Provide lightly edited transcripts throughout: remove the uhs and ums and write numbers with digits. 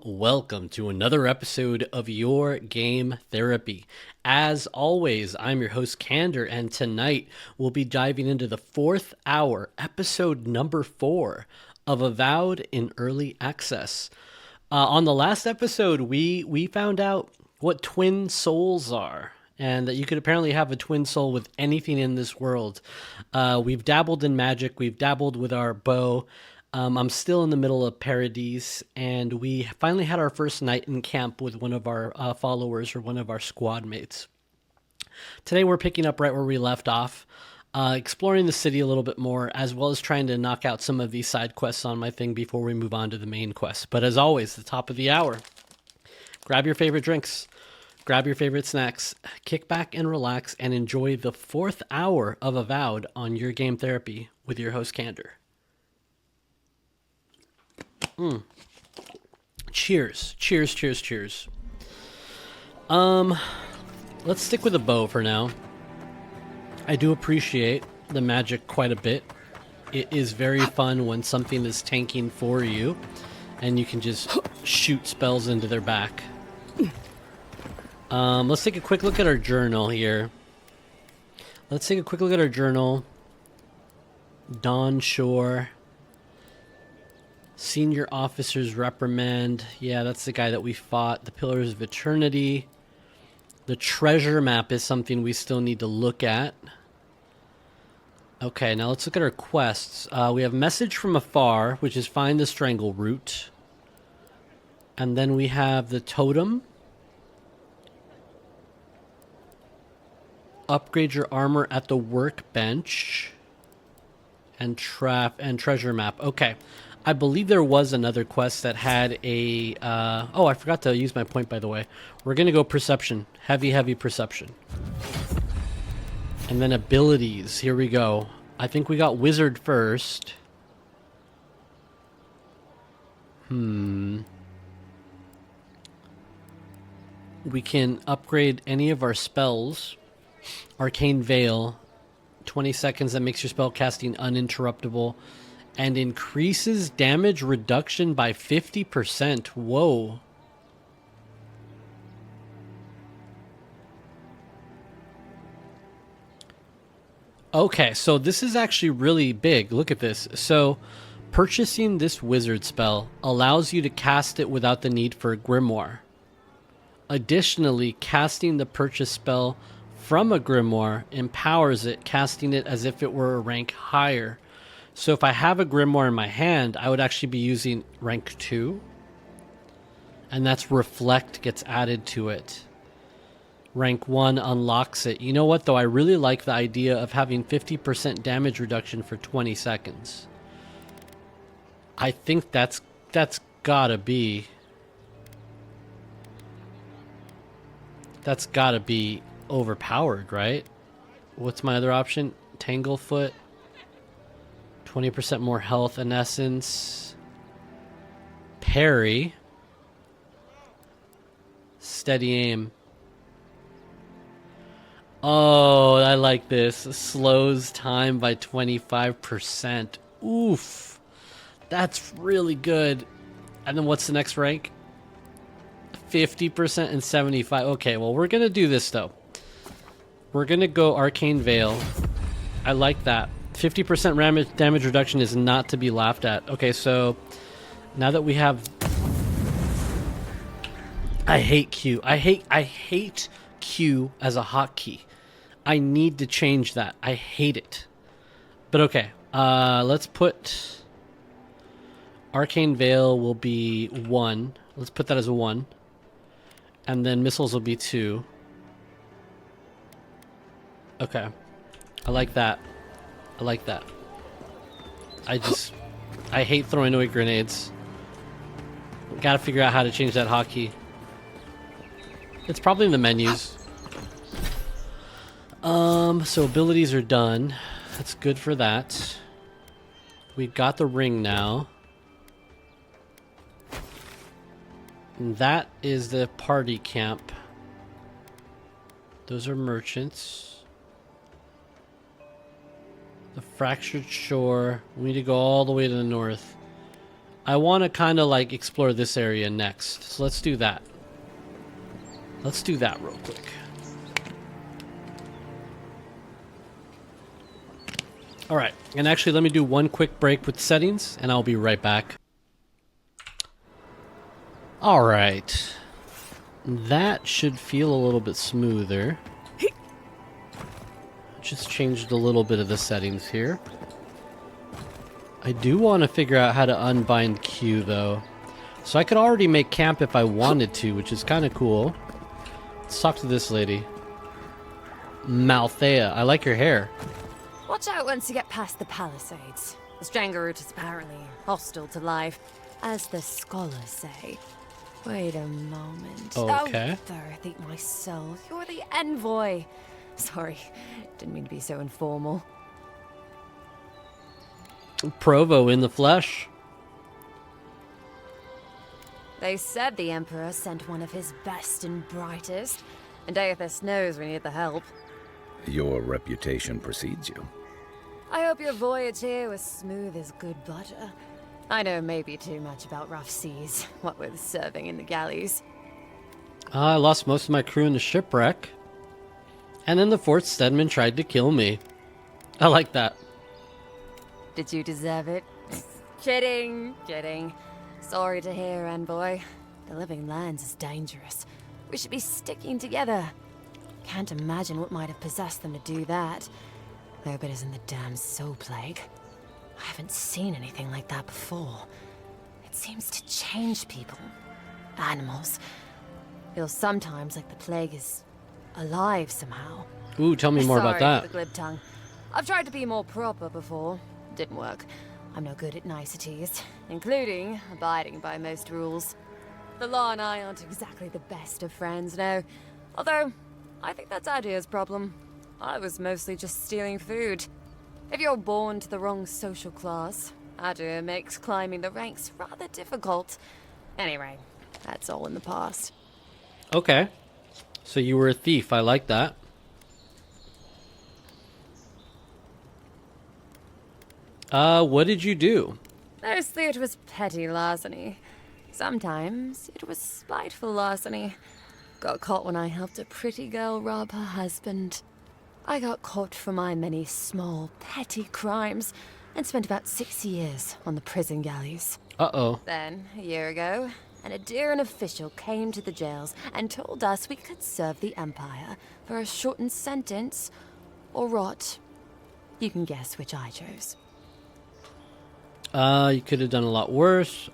Welcome to another episode of Your Game Therapy. As always, I'm your host, Candor, and tonight we'll be diving into the fourth hour, episode number 4 of Avowed in Early Access. On the last episode, we found out what twin souls are, and that you could apparently have a twin soul with anything in this world. We've dabbled in magic, we've dabbled with our bow. I'm still in the middle of Paradise, and we finally had our first night in camp with one of our followers or one of our squad mates. Today we're picking up right where we left off, exploring the city a little bit more, as well as trying to knock out some of these side quests on my thing before we move on to the main quest. But as always, the top of the hour, grab your favorite drinks, grab your favorite snacks, kick back and relax, and enjoy the fourth hour of Avowed on Your Game Therapy with your host, Candor. Cheers. Let's stick with the bow for now. I do appreciate the magic quite a bit. It is very fun when something is tanking for you and you can just shoot spells into their back. Let's take a quick look at our journal here. Dawn Shore. Senior Officer's Reprimand. Yeah, that's the guy that we fought. The Pillars of Eternity. The treasure map is something we still need to look at. Okay, now let's look at our quests. We have Message from Afar, which is find the strangle root. And then we have the totem. Upgrade your armor at the workbench. And treasure map. Okay. I believe there was another quest that had a... I forgot to use my point, by the way. We're going to go perception. Heavy perception. And then abilities. Here we go. I think we got wizard first. We can upgrade any of our spells. Arcane Veil. 20 seconds. That makes your spell casting uninterruptible. And increases damage reduction by 50%. Whoa. Okay, so this is actually really big. Look at this. So, purchasing this wizard spell allows you to cast it without the need for a grimoire. Additionally, casting the purchase spell from a grimoire empowers it, casting it as if it were a rank higher. So if I have a grimoire in my hand, I would actually be using rank 2. And that's Reflect gets added to it. Rank 1 unlocks it. You know what, though? I really like the idea of having 50% damage reduction for 20 seconds. I think that's gotta be... That's gotta be overpowered, right? What's my other option? Tanglefoot. 20% more health in essence. Parry. Steady aim. Oh, I like this. Slows time by 25%. Oof. That's really good. And then what's the next rank? 50% and 75. Okay, well, we're going to do this, though. We're going to go Arcane Veil. I like that. 50% damage reduction is not to be laughed at. Okay, so now that we have... I hate Q. I hate Q as a hotkey. I need to change that. I hate it. But okay, let's put... Arcane Veil will be 1. Let's put that as a 1. And then missiles will be 2. Okay. I like that. I like that. I hate throwing away grenades. Gotta figure out how to change that hotkey. It's probably in the menus. So abilities are done. That's good for that. We've got the ring now. And that is the party camp. Those are merchants. The fractured shore. We need to go all the way to the north. I want to kind of like explore this area next. So let's do that. Let's do that real quick. All right. And actually, let me do one quick break with settings, and I'll be right back. All right. That should feel a little bit smoother. Just changed a little bit of the settings here. I do want to figure out how to unbind Q, though. So I could already make camp if I wanted to, which is kind of cool. Let's talk to this lady. Malthea. I like your hair. Watch out once you get past the palisades. The Stranger route is apparently hostile to life, as the scholars say. Wait a moment. Okay. Oh, eat my soul. You're the envoy. Sorry, didn't mean to be so informal. Provo in the flesh. They said the Emperor sent one of his best and brightest, and Aethys knows we need the help. Your reputation precedes you. I hope your voyage here was smooth as good butter. I know maybe too much about rough seas, what with serving in the galleys. I lost most of my crew in the shipwreck. And then the 4th Stedman tried to kill me. I like that. Did you deserve it? Kidding. Sorry to hear, envoy. The living lands is dangerous. We should be sticking together. Can't imagine what might have possessed them to do that. I hope it isn't the damn soul plague. I haven't seen anything like that before. It seems to change people. Animals. Feels sometimes like the plague is alive somehow. Ooh, tell me more about that. Sorry for the glib tongue. I've tried to be more proper before. Didn't work. I'm no good at niceties, including abiding by most rules. The law and I aren't exactly the best of friends, no. Although, I think that's Adia's problem. I was mostly just stealing food. If you're born to the wrong social class, Adia makes climbing the ranks rather difficult. Anyway, that's all in the past. Okay. So you were a thief. I like that. What did you do? Mostly it was petty larceny. Sometimes it was spiteful larceny. Got caught when I helped a pretty girl rob her husband. I got caught for my many small, petty crimes and spent about 6 years on the prison galleys. Uh-oh. Then, a year ago, an Adiran official came to the jails and told us we could serve the Empire for a shortened sentence or rot. You can guess which I chose. You could have done a lot worse.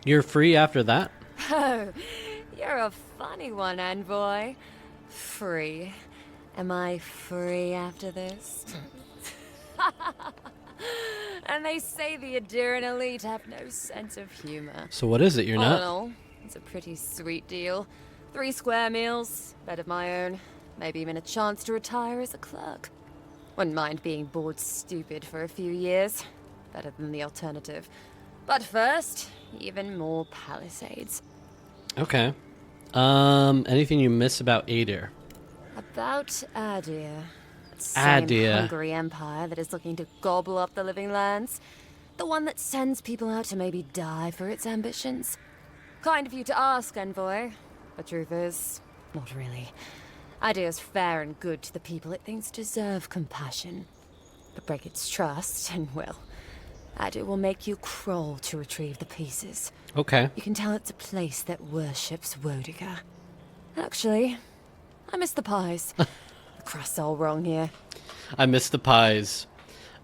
You're free after that? Oh, you're a funny one, envoy. Free. Am I free after this? And they say the Adiran elite have no sense of humor. So what is it? You're not? All in all, it's a pretty sweet deal. 3 square meals, bed of my own, maybe even a chance to retire as a clerk. Wouldn't mind being bored stupid for a few years. Better than the alternative. But first, even more palisades. Okay. Anything you miss about Adir? About Adir. That same Adir. hungry empire that is looking to gobble up the living lands. The one that sends people out to maybe die for its ambitions. Kind of you to ask, envoy. But truth is, not really. Adir's fair and good to the people it thinks deserve compassion. But break its trust, and well, Adir will make you crawl to retrieve the pieces. Okay. You can tell it's a place that worships Wodiga. Actually, I miss the pies. The crust's all wrong here. I miss the pies.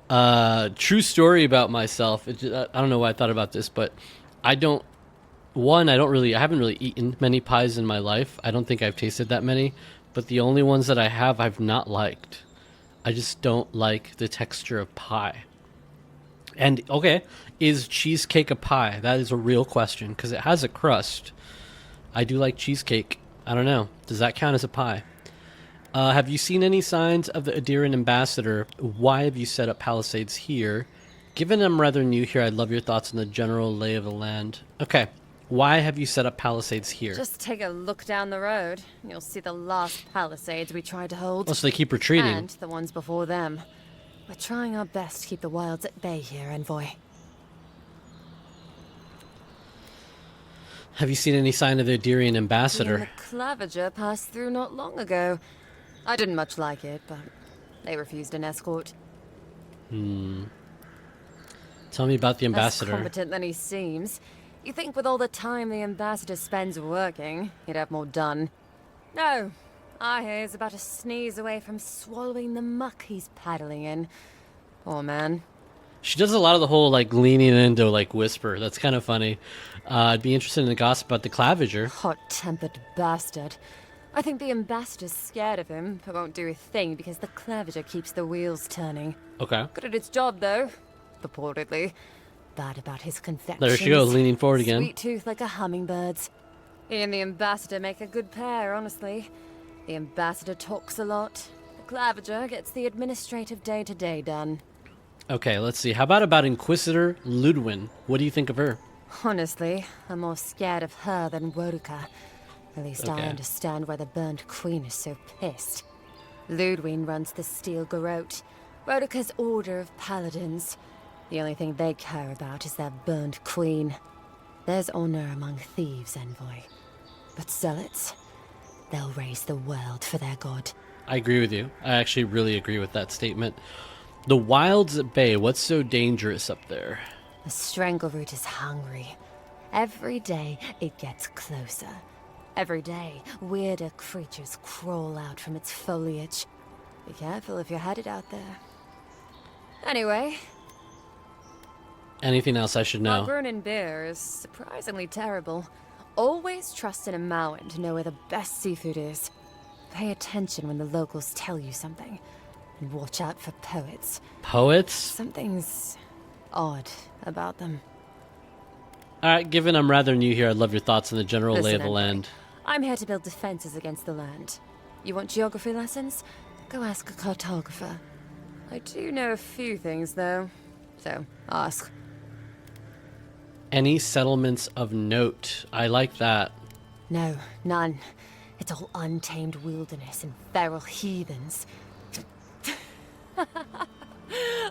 True story about myself. I don't know why I thought about this, but I don't One, I haven't really eaten many pies in my life. I don't think I've tasted that many, but the only ones that I have, I've not liked. I just don't like the texture of pie. And okay, is cheesecake a pie? That is a real question because it has a crust. I do like cheesecake. I don't know. Does that count as a pie? Have you seen any signs of the Adiran ambassador? Why have you set up palisades here? Given I'm rather new here, I'd love your thoughts on the general lay of the land. Okay, why have you set up palisades here? Just take a look down the road. You'll see the last palisades we tried to hold. Oh, so they keep retreating. And the ones before them. We're trying our best to keep the wilds at bay here, Envoy. Have you seen any sign of the Adirian ambassador? The Clavager passed through not long ago. I didn't much like it, but they refused an escort. Tell me about the ambassador. Less competent than he seems. You think with all the time the ambassador spends working, he'd have more done. No. I hear he's about to sneeze away from swallowing the muck he's paddling in. Poor man. She does a lot of the whole, like, leaning into, like, whisper. That's kind of funny. I'd be interested in the gossip about the Clavager. Hot-tempered bastard. I think the ambassador's scared of him, but won't do a thing because the Clavager keeps the wheels turning. Okay. Good at its job, though. Purportedly. Bad about his confections. There she goes, leaning forward again. Sweet tooth like a hummingbird's. He and the ambassador make a good pair, honestly. The ambassador talks a lot. The Clavager gets the administrative day-to-day done. Okay, let's see. How about Inquisitor Ludwin? What do you think of her? Honestly, I'm more scared of her than Woduka. At least I Okay. understand why the Burned Queen is so pissed. Ludwin runs the Steel Garrote, Woduka's order of paladins. The only thing they care about is their Burned Queen. There's honor among thieves, Envoy. But zealots, they'll raise the world for their god. I agree with you. I actually really agree with that statement. The wilds at bay, what's so dangerous up there? The Strangleroot is hungry. Every day, it gets closer. Every day, weirder creatures crawl out from its foliage. Be careful if you're headed out there. Anyway, Anything else I should know? Grunin beer is surprisingly terrible. Always trust in a Mauen to know where the best seafood is. Pay attention when the locals tell you something. And watch out for poets. Poets? Something's odd about them. Alright, given I'm rather new here, I'd love your thoughts on the general lay Listen, of the Envoy, land. I'm here to build defenses against the land. You want geography lessons? Go ask a cartographer. I do know a few things, though. So, ask. Any settlements of note? I like that. No, none. It's all untamed wilderness and feral heathens.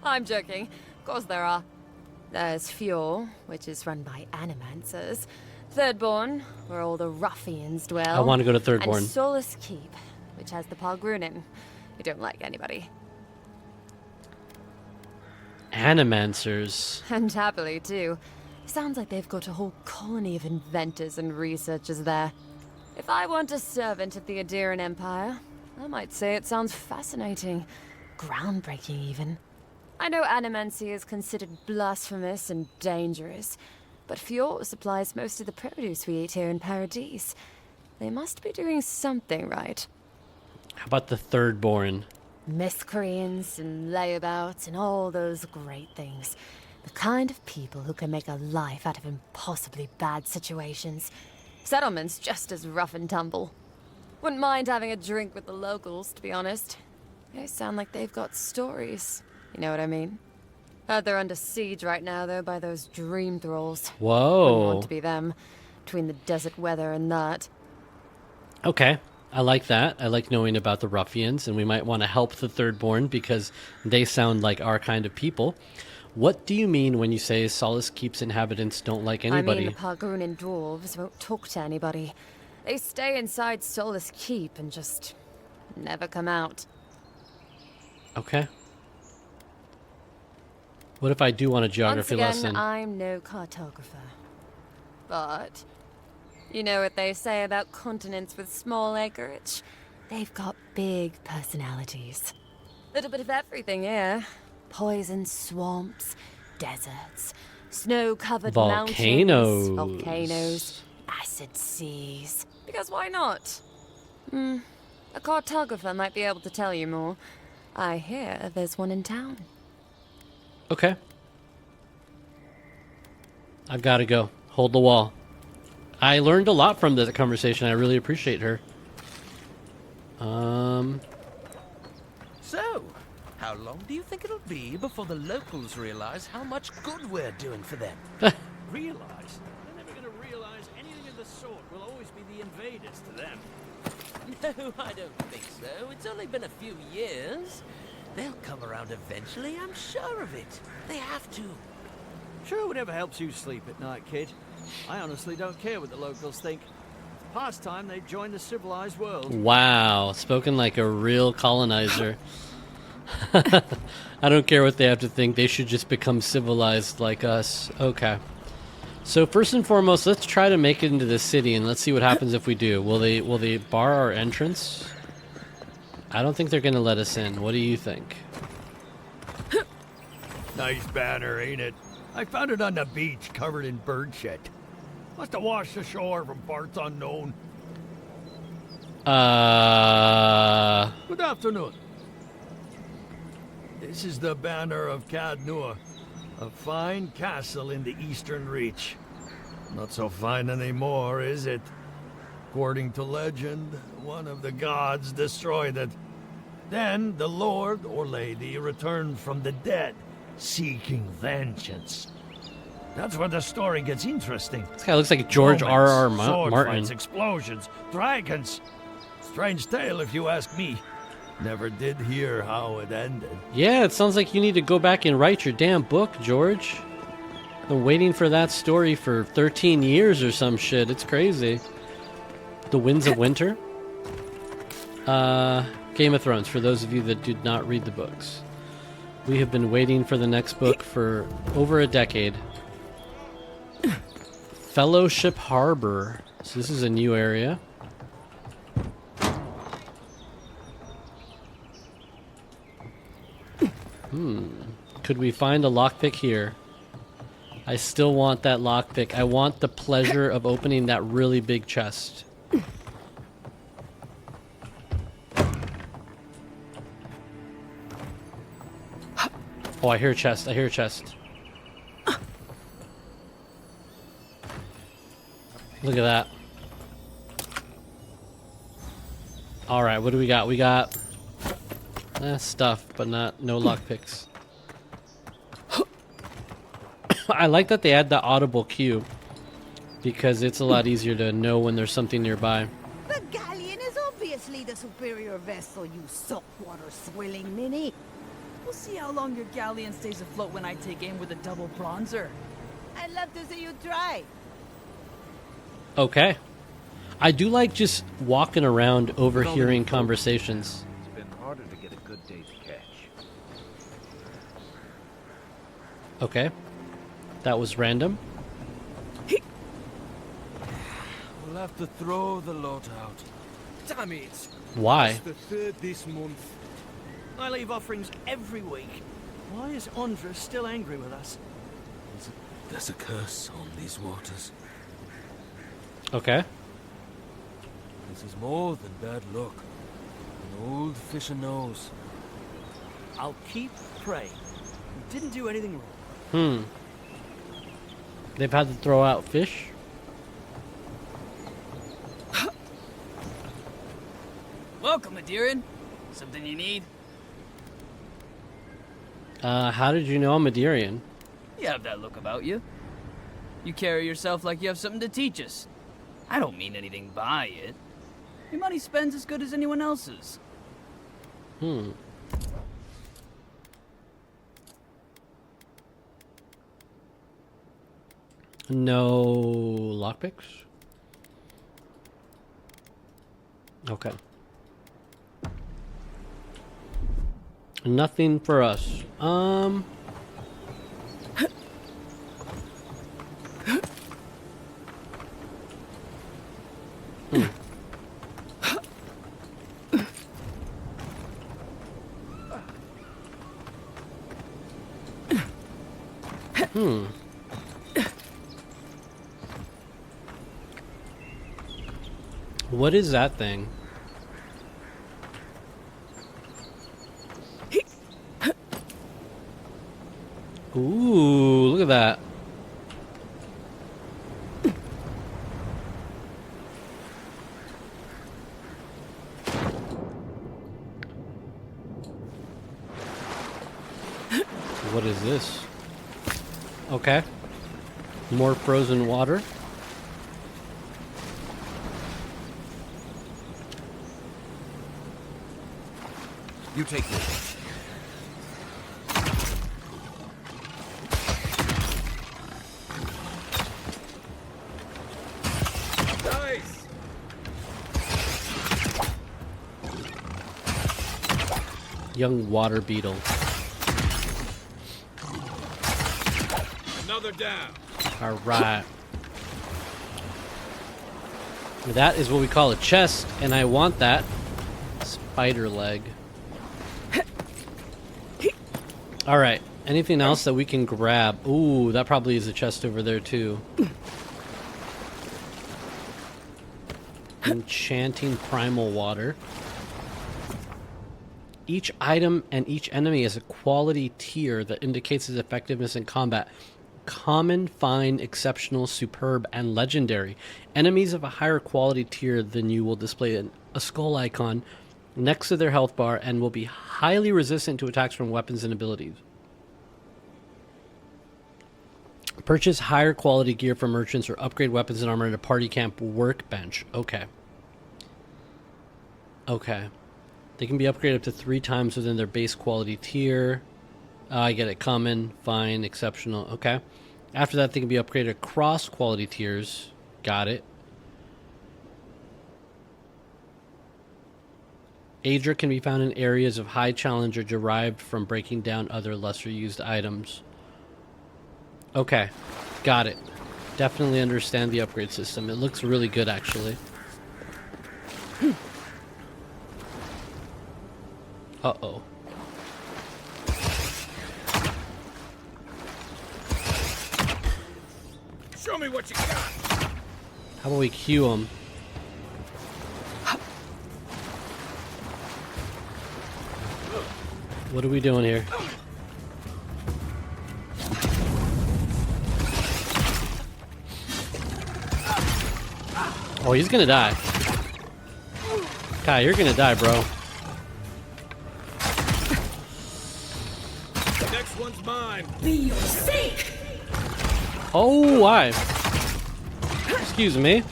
I'm joking. Of course there are. There's Fjord, which is run by animancers. Thirdborn, where all the ruffians dwell. I want to go to Thirdborn. And Solus Keep, which has the Pargrunin, who don't like anybody. Animancers. And happily, too. Sounds like they've got a whole colony of inventors and researchers there. If I want a servant of the Adiran Empire, I might say it sounds fascinating. Groundbreaking, even. I know animancy is considered blasphemous and dangerous, but Fjord supplies most of the produce we eat here in Paradise. They must be doing something right. How about the Thirdborn? Miscreants and layabouts and all those great things. The kind of people who can make a life out of impossibly bad situations. Settlements just as rough and tumble. Wouldn't mind having a drink with the locals, to be honest. They sound like they've got stories. You know what I mean? Heard they're under siege right now, though, by those dream thralls. Wouldn't Whoa. want to be them. Between the desert weather and that. Okay. I like that. I like knowing about the ruffians, and we might want to help the Thirdborn because they sound like our kind of people. What do you mean when you say Solus Keep's inhabitants don't like anybody? I mean the Pargrunin dwarves won't talk to anybody. They stay inside Solus Keep and just never come out. Okay. What if I do want a geography Once again, lesson? I'm no cartographer. But you know what they say about continents with small acreage? They've got big personalities. Little bit of everything here. Poison swamps, deserts, Snow-covered Volcanoes. mountains, volcanoes, acid seas. Because why not? A cartographer might be able to tell you more. I hear there's one in town. Okay. I've got to go. Hold the wall. I learned a lot from this conversation. I really appreciate her. So, how long do you think it'll be before the locals realize how much good we're doing for them? Realize? They're never going to realize anything of the sort. We'll always be the invaders to them. No, I don't think so. It's only been a few years. They'll come around eventually, I'm sure of it. They have to. Sure, whatever helps you sleep at night, kid. I honestly don't care what the locals think. It's past time they join the civilized world. Wow. Spoken like a real colonizer. I don't care what they have to think. They should just become civilized like us. Okay. So first and foremost, let's try to make it into the city, and let's see what happens if we do. Will they bar our entrance? I don't think they're going to let us in. What do you think? Nice banner, ain't it? I found it on the beach, covered in bird shit. Must have washed ashore from parts unknown. Good afternoon. This is the banner of Cadnua, a fine castle in the Eastern Reach. Not so fine anymore, is it? According to legend, one of the gods destroyed it. Then the lord or lady returned from the dead, seeking vengeance. That's where the story gets interesting. This guy looks like George R.R. Sword Martin. fights, explosions, dragons. Strange tale, if you ask me. Never did hear how it ended. Yeah, it sounds like you need to go back and write your damn book, George. Been waiting for that story for 13 years or some shit. It's crazy. The Winds of Winter? Game of Thrones, for those of you that did not read the books. We have been waiting for the next book for over a decade. Fellowship Harbor. So this is a new area. Could we find a lockpick here? I still want that lockpick. I want the pleasure of opening that really big chest. Oh, I hear a chest. I hear a chest. Look at that. Alright, what do we got? We got stuff, but no lockpicks. I like that they add the audible cue, because it's a lot easier to know when there's something nearby. The galleon is obviously the superior vessel, you saltwater swilling ninny. We'll see how long your galleon stays afloat when I take aim with a double bronzer. I'd love to see you try. Okay. I do like just walking around overhearing conversations. It's been harder to get a good day's catch. Okay. That was random. We'll have to throw the lot out. Damn it! Why? It's the third this month. I leave offerings every week. Why is Andra still angry with us? There's a curse on these waters. Okay. This is more than bad luck. An old fisher knows. I'll keep praying. We didn't do anything wrong. They've had to throw out fish? Welcome, Adirian. Something you need? How did you know I'm Adirian? You have that look about you. You carry yourself like you have something to teach us. I don't mean anything by it. Your money spends as good as anyone else's. No lockpicks? Okay. Nothing for us. What is that thing? Ooh, look at that. What is this? Okay. More frozen water. You take this. Nice. Young water beetle. Another down. All right. That is what we call a chest, and I want that. Spider leg. All right. Anything else that we can grab? Ooh, that probably is a chest over there too. Enchanting primal water. Each item and each enemy has a quality tier that indicates its effectiveness in combat. Common, fine, exceptional, superb, and legendary. Enemies of a higher quality tier than you will display a skull icon next to their health bar and will be highly resistant to attacks from weapons and abilities. Purchase higher quality gear from merchants or upgrade weapons and armor at a party camp workbench. Okay. Okay. They can be upgraded up to 3 times within their base quality tier. I get it. Common, fine, exceptional. Okay. After that, they can be upgraded across quality tiers. Got it. Aedra can be found in areas of high challenge or derived from breaking down other lesser used items. Okay. Got it. Definitely understand the upgrade system. It looks really good, actually. Uh-oh. Show me what you got. How about we cue him? What are we doing here? Oh, he's gonna die. Kai, you're gonna die, bro. The next one's mine. Oh, why? Excuse me.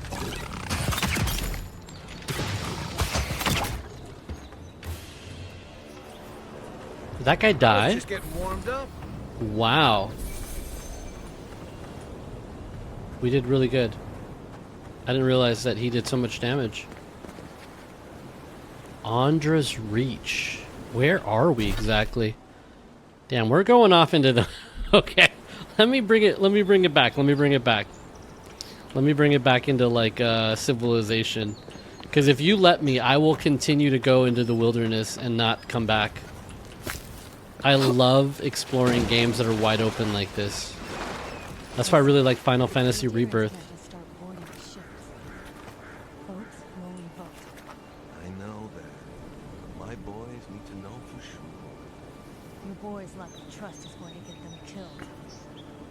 Did that guy die? Just getting warmed up. Wow. We did really good. I didn't realize that he did so much damage. Andra's Reach. Where are we exactly? Damn, we're going off into the... Okay. Let me bring it back. Let me bring it back. Let me bring it back into, like, civilization. Because if you let me, I will continue to go into the wilderness and not come back. I love exploring games that are wide open like this. That's why I really like Final Fantasy Rebirth. I know that. But my boys need to know for sure. Your boys' lack of trust is going to get them killed.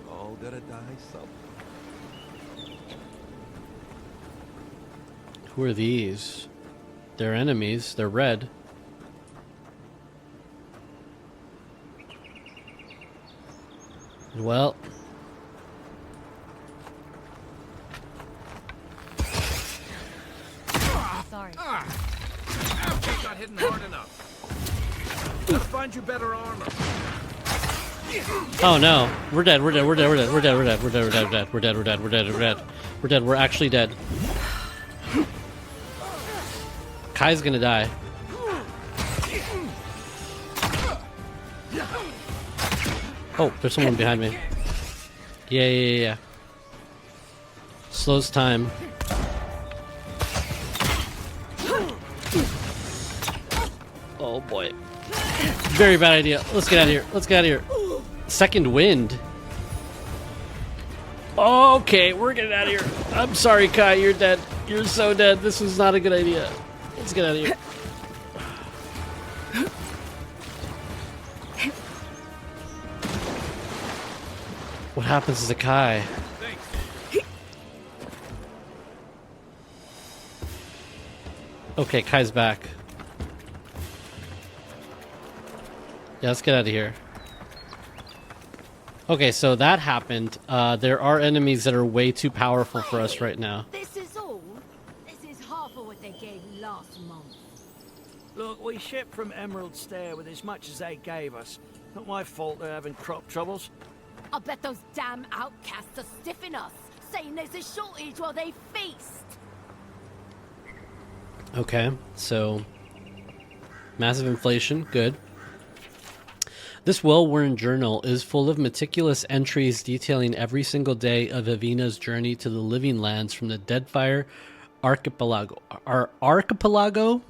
All gotta die somewhere. Who are these? They're enemies. They're red. Well. Sorry. Ouch, got hit hard enough. Gotta find you better armor. Oh no. We're dead. We're dead. We're dead. We're dead. We're dead. We're dead. We're dead. We're dead. We're dead. We're dead. We're dead. We're dead. We're dead. We're actually dead. Kai's gonna die. Oh, there's someone behind me. Yeah. Slows time. Oh boy. Very bad idea. Let's get out of here. Let's get out of here. Second wind. Okay, we're getting out of here. I'm sorry, Kai. You're dead. You're so dead. This was not a good idea. Let's get out of here. What happens to Kai? Okay, Kai's back. Yeah, let's get out of here. Okay, so that happened. There are enemies that are way too powerful for us right now. This is all? This is half of what they gave last month. Look, we shipped from Emerald Stair with as much as they gave us. Not my fault they're having crop troubles. I bet those damn outcasts are stiffing us, saying there's a shortage while they feast. Okay, so massive inflation, good. This well-worn journal is full of meticulous entries detailing every single day of Evina's journey to the living lands from the Deadfire Archipelago. Archipelago.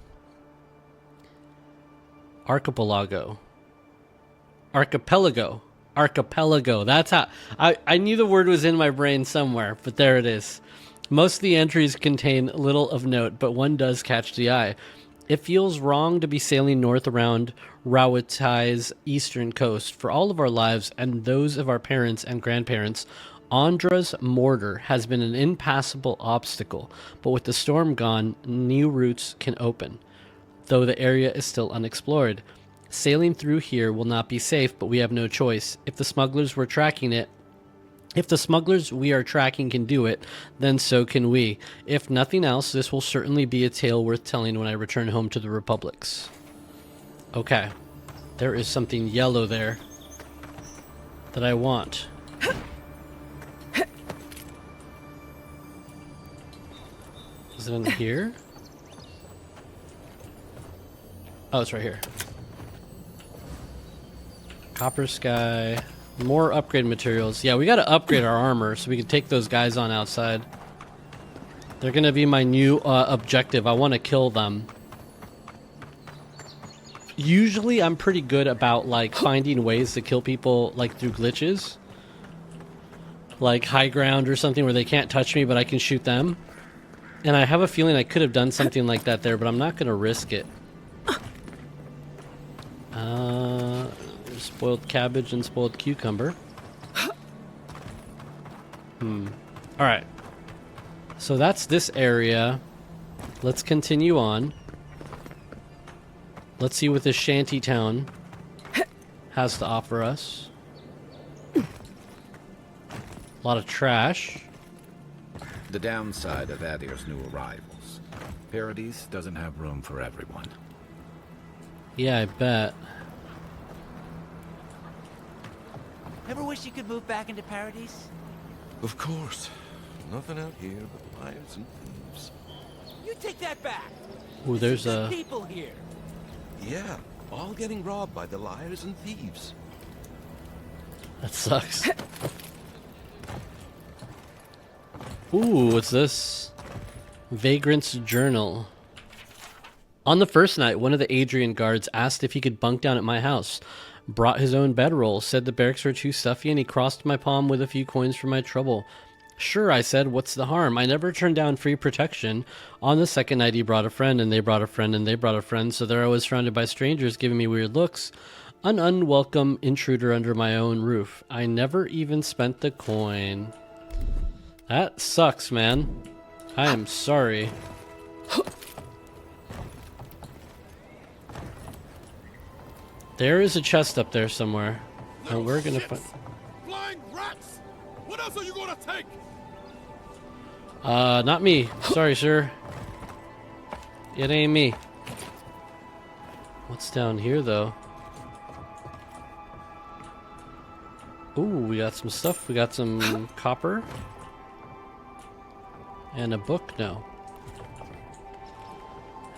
That's how I knew the word was in my brain somewhere, but there it is. Most of the entries contain little of note, but one does catch the eye. It feels wrong to be sailing north around Rawatai's eastern coast. For all of our lives and those of our parents and grandparents, Andra's mortar has been an impassable obstacle, but with the storm gone, new routes can open, though the area is still unexplored. Sailing through here will not be safe, but we have no choice. If the smugglers we are tracking can do it, then so can we. If nothing else, this will certainly be a tale worth telling when I return home to the Republics. Okay. There is something yellow there that I want. Is it in here? Oh, it's right here. Copper sky. More upgrade materials. Yeah, we gotta upgrade our armor so we can take those guys on outside. They're gonna be my new objective. I want to kill them. Usually I'm pretty good about like finding ways to kill people like through glitches. Like high ground or something where they can't touch me but I can shoot them. And I have a feeling I could have done something like that there, but I'm not gonna risk it. Spoiled cabbage and spoiled cucumber. Alright. So that's this area. Let's continue on. Let's see what this Shantytown has to offer us. A lot of trash. The downside of Adir's new arrivals. Paradise doesn't have room for everyone. Yeah, I bet. Ever wish you could move back into Paradise? Of course. Nothing out here but liars and thieves. You take that back. Ooh, there's Good a... people here. Yeah, all getting robbed by the liars and thieves. That sucks. Ooh, what's this? Vagrant's Journal. On the first night, one of the Adrian guards asked if he could bunk down at my house. Brought his own bedroll, said the barracks were too stuffy, and he crossed my palm with a few coins for my trouble. Sure, I said, what's the harm? I never turned down free protection. On the second night, he brought a friend, and they brought a friend, and they brought a friend, so there I was surrounded by strangers giving me weird looks. An unwelcome intruder under my own roof. I never even spent the coin. That sucks, man. I am sorry. There is a chest up there somewhere. And we're gonna find... Flying rats! What else are you gonna take? Not me. Sorry, sir. It ain't me. What's down here, though? Ooh, we got some stuff. We got some copper. And a book? No.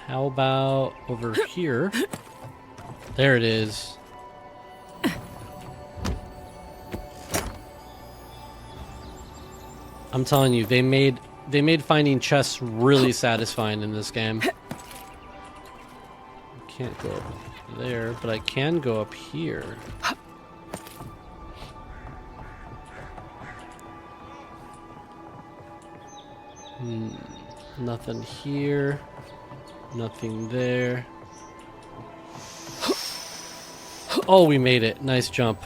How about over here? There it is. I'm telling you, they made finding chests really satisfying in this game. Can't go up there, but I can go up here. Nothing here. Nothing there. Oh, we made it. Nice jump.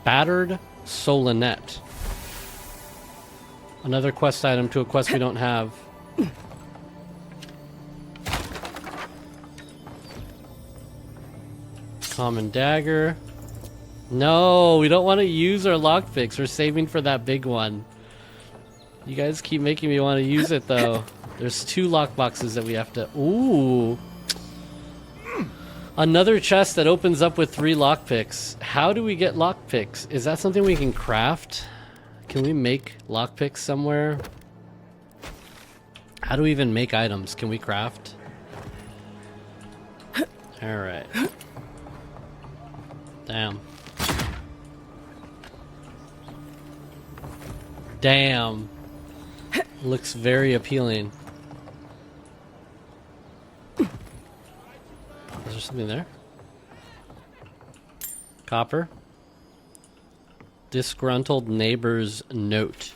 Battered Solinet. Another quest item to a quest we don't have. Common dagger. No, we don't want to use our lockpicks. We're saving for that big one. You guys keep making me want to use it, though. There's 2 lockboxes that we have to... Ooh. Another chest that opens up with 3 lockpicks. How do we get lockpicks? Is that something we can craft? Can we make lockpicks somewhere? How do we even make items? Can we craft? Alright. Damn. Damn. Looks very appealing. Is there something there? Copper. Disgruntled neighbor's note.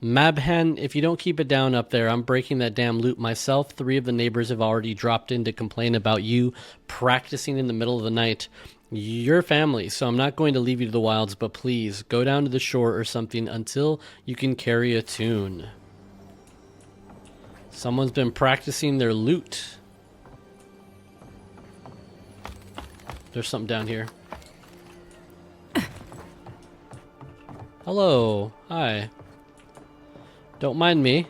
Mabhen, if you don't keep it down up there, I'm breaking that damn loot myself. 3 of the neighbors have already dropped in to complain about you practicing in the middle of the night. Your family, so I'm not going to leave you to the wilds, but please go down to the shore or something until you can carry a tune. Someone's been practicing their loot. There's something down here. Hello. Hi. Don't mind me. It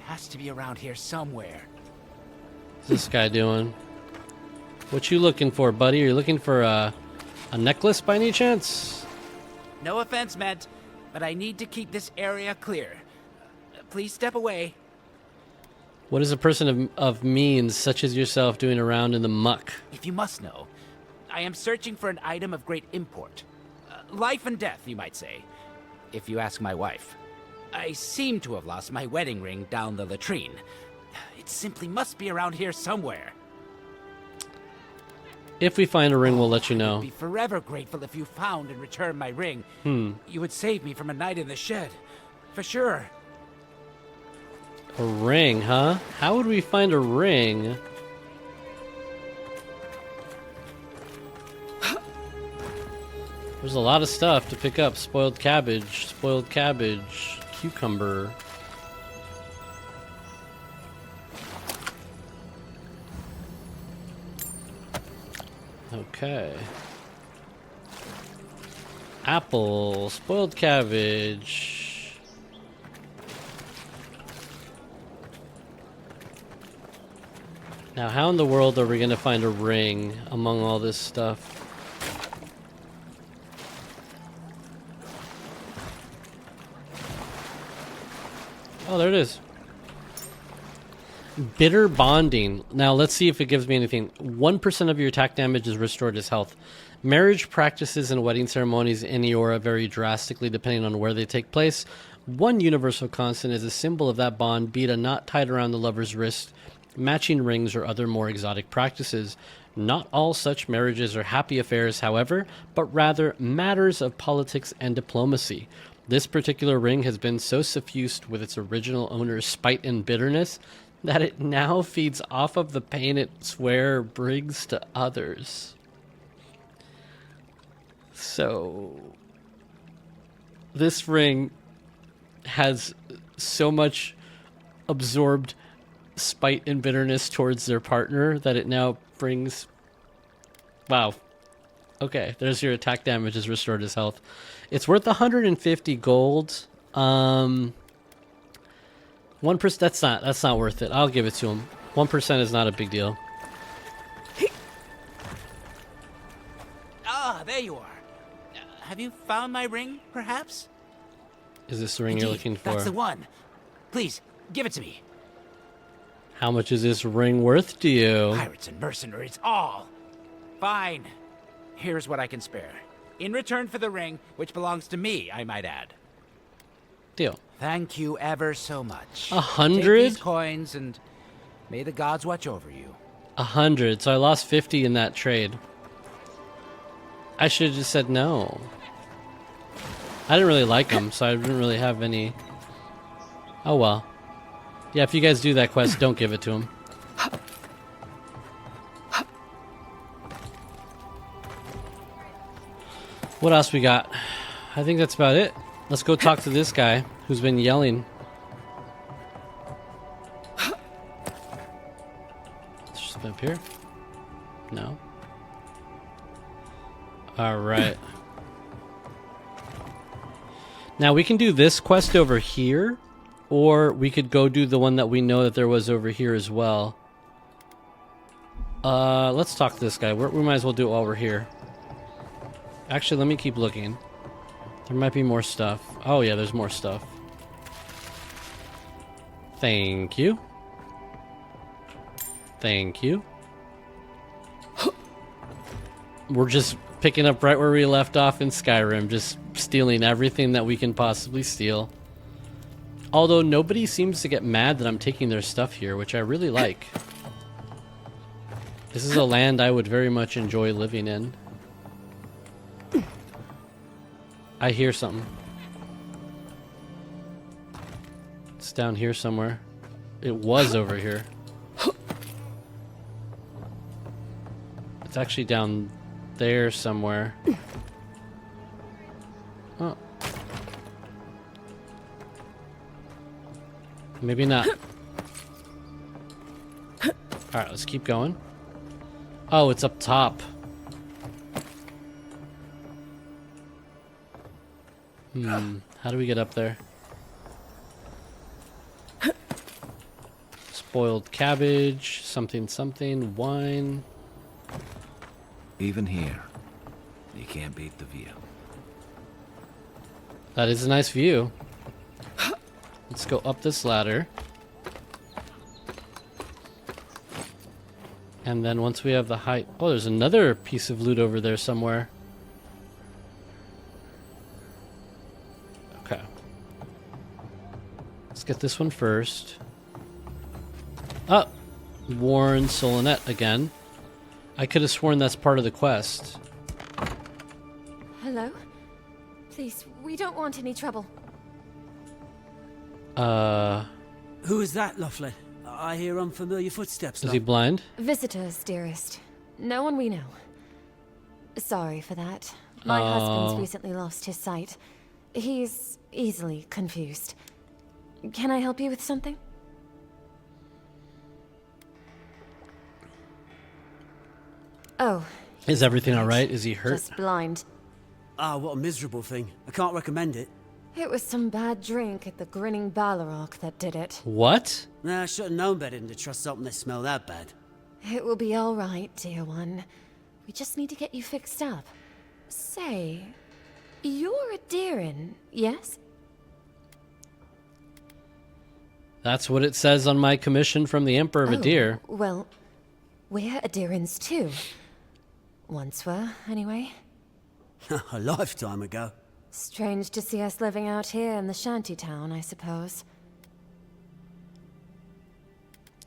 has to be around here somewhere. What's this guy doing? What you looking for, buddy? Are you looking for a necklace by any chance? No offense meant, but I need to keep this area clear. Please step away. What is a person of means, such as yourself, doing around in the muck? If you must know, I am searching for an item of great import. Life and death, you might say, if you ask my wife. I seem to have lost my wedding ring down the latrine. It simply must be around here somewhere. If we find a ring, we'll let you know. I'd be forever grateful if you found and returned my ring. You would save me from a night in the shed. For sure. A ring, huh? How would we find a ring? There's a lot of stuff to pick up. Spoiled cabbage, cucumber. Okay. Apple, spoiled cabbage. Now, how in the world are we going to find a ring among all this stuff? Oh, there it is. Bitter bonding. Now, let's see if it gives me anything. 1% of your attack damage is restored as health. Marriage practices and wedding ceremonies in Eora vary drastically depending on where they take place. One universal constant is a symbol of that bond, be it a knot tied around the lover's wrist, matching rings, or other more exotic practices. Not all such marriages are happy affairs, however, but rather matters of politics and diplomacy. This particular ring has been so suffused with its original owner's spite and bitterness that it now feeds off of the pain it swear brings to others. So, this ring has so much absorbed spite and bitterness towards their partner that it now brings... Wow. Okay, there's your attack damage is restored as health. It's worth 150 gold. 1%, that's not worth it. I'll give it to him. 1% is not a big deal. Ah, there you are. Have you found my ring, perhaps? Is this the ring Indeed, you're looking for? That's the one. Please, give it to me. How much is this ring worth to you? Pirates and mercenaries, all. Fine. Here's what I can spare. In return for the ring, which belongs to me, I might add. Deal. Thank you ever so much. 100? Take these coins and may the gods watch over you. 100. So I lost 50 in that trade. I should have just said no. I didn't really like them, so I didn't really have any... Oh well. Yeah, if you guys do that quest, don't give it to him. What else we got? I think that's about it. Let's go talk to this guy who's been yelling. Just up here? No. Alright. Now we can do this quest over here, or we could go do the one that we know that there was over here as well. Let's talk to this guy. We might as well do it while we're here. Actually, let me keep looking. There might be more stuff. Oh yeah, there's more stuff. Thank you. Thank you. We're just picking up right where we left off in Skyrim, just stealing everything that we can possibly steal. Although nobody seems to get mad that I'm taking their stuff here, which I really like. This is a land I would very much enjoy living in. I hear something. It's down here somewhere. It was over here. It's actually down there somewhere. Oh. Maybe not. Alright, let's keep going. Oh, it's up top. How do we get up there? Spoiled cabbage, something, something, wine. Even here, you can't beat the view. That is a nice view. Let's go up this ladder. And then once we have the height... Oh, there's another piece of loot over there somewhere. Okay. Let's get this one first. Oh! Warren Solonet again. I could have sworn that's part of the quest. Hello? Please, we don't want any trouble. Who is that, Loughlin? I hear unfamiliar footsteps. Is he blind? Visitors, dearest. No one we know. Sorry for that. My husband's recently lost his sight. He's easily confused. Can I help you with something? Oh. Is everything alright? Is he hurt? Just blind. Ah, what a miserable thing. I can't recommend it. It was some bad drink at the Grinning Balrog that did it. What? Nah, I should have known better than to trust something that smelled that bad. It will be all right, dear one. We just need to get you fixed up. Say, you're a Deerin, yes? That's what it says on my commission from the Emperor of Adir. Well, we're Adirins too. Once were, anyway. A lifetime ago. Strange to see us living out here in the Shantytown, I suppose.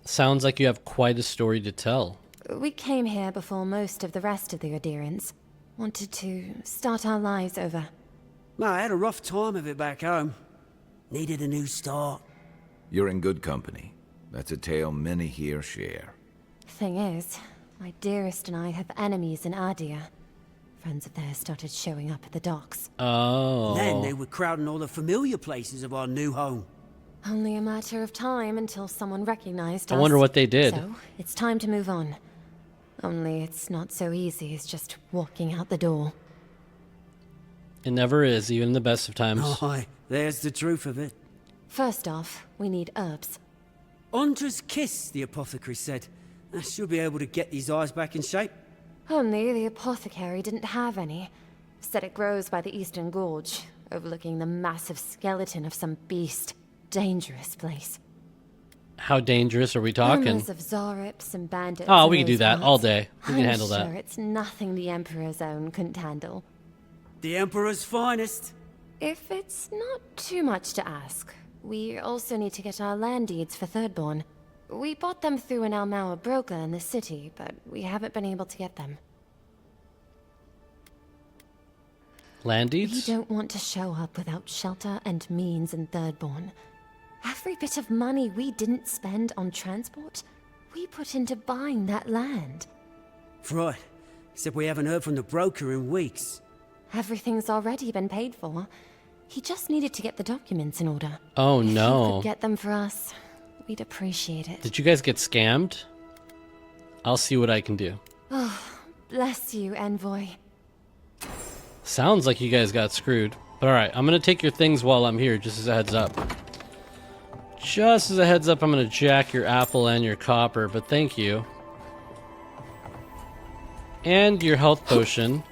Sounds like you have quite a story to tell. We came here before most of the rest of the Adirins. Wanted to start our lives over. No, I had a rough time of it back home. Needed a new start. You're in good company. That's a tale many here share. Thing is, my dearest and I have enemies in Adir. Friends of theirs started showing up at the docks. Oh. Then they were crowding all the familiar places of our new home. Only a matter of time until someone recognized us. I wonder what they did. So, it's time to move on. Only it's not so easy as just walking out the door. It never is, even in the best of times. Aye, there's the truth of it. First off, we need herbs. Ondra's kiss, the apothecary said. I should be able to get these eyes back in shape. Only the apothecary didn't have any. Said it grows by the Eastern Gorge, overlooking the massive skeleton of some beast. Dangerous place. How dangerous are we talking? Rumors of Zarips and bandits. Oh, in we can do those that parts. all day. We can I'm handle sure that. It's nothing the Emperor's own couldn't handle. The Emperor's finest. If it's not too much to ask, we also need to get our land deeds for Thirdborn. We bought them through an Almaua broker in the city, but we haven't been able to get them. Land We eats? don't want to show up without shelter and means in Thirdborn. Every bit of money we didn't spend on transport, we put into buying that land. Right. Except we haven't heard from the broker in weeks. Everything's already been paid for. He just needed to get the documents in order. Oh If you no. could get them for us, we'd appreciate it. Did you guys get scammed? I'll see what I can do. Oh, bless you, Envoy. Sounds like you guys got screwed. But alright, I'm gonna take your things while I'm here, just as a heads up. Just as a heads up, I'm gonna jack your apple and your copper, but thank you. And your health potion.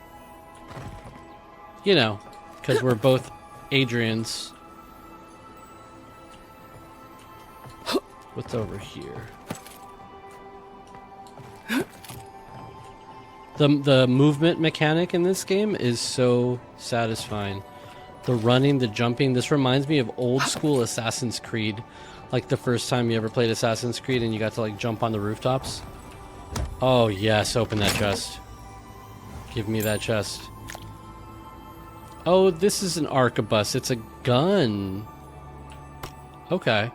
You know, because we're both Adrians. What's over here? The movement mechanic in this game is so satisfying. The running, the jumping. This reminds me of old school Assassin's Creed. Like the first time you ever played Assassin's Creed and you got to like jump on the rooftops. Oh yes, open that chest. Give me that chest. Oh, this is an arquebus. It's a gun. Okay.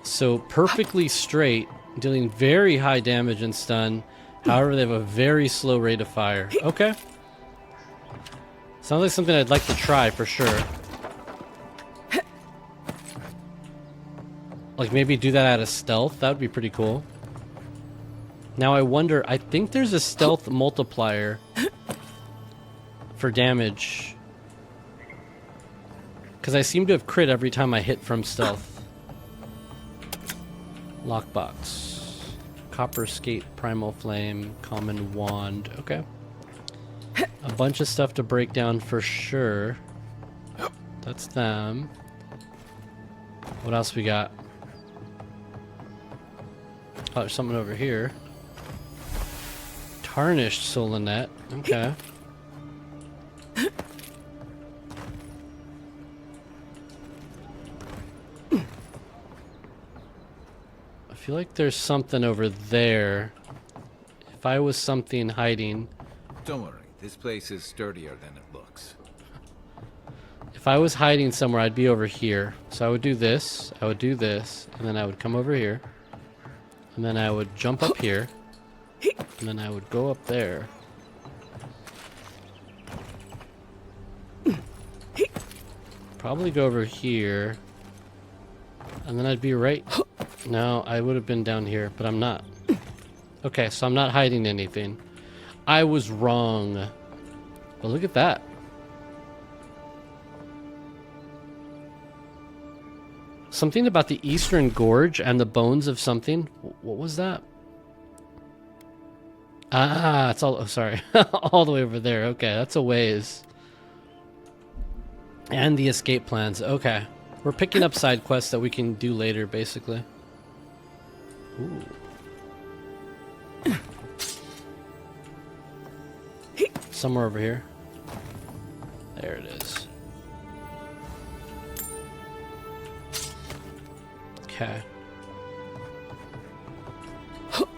So perfectly straight, dealing very high damage and stun. However, they have a very slow rate of fire. Okay. Sounds like something I'd like to try for sure. Like maybe do that out of stealth. That would be pretty cool. Now I wonder, I think there's a stealth multiplier for damage. Because I seem to have crit every time I hit from stealth. Lockbox. Copper skate, primal flame, common wand. Okay. A bunch of stuff to break down for sure. That's them. What else we got? Oh, there's something over here. Tarnished Solonet. Okay. I feel like there's something over there. If I was something hiding. Don't worry, this place is sturdier than it looks. If I was hiding somewhere, I'd be over here. So I would do this, I would do this, and then I would come over here. And then I would jump up here. And then I would go up there. Probably go over here. And then I'd be right... No, I would have been down here, but I'm not. Okay, so I'm not hiding anything. I was wrong. But look at that. Something about the Eastern Gorge and the bones of something. What was that? Ah, it's all... Oh, sorry. All the way over there. Okay, that's a ways. And the escape plans. Okay. We're picking up side quests that we can do later, basically. Ooh. Somewhere over here. There it is. Okay.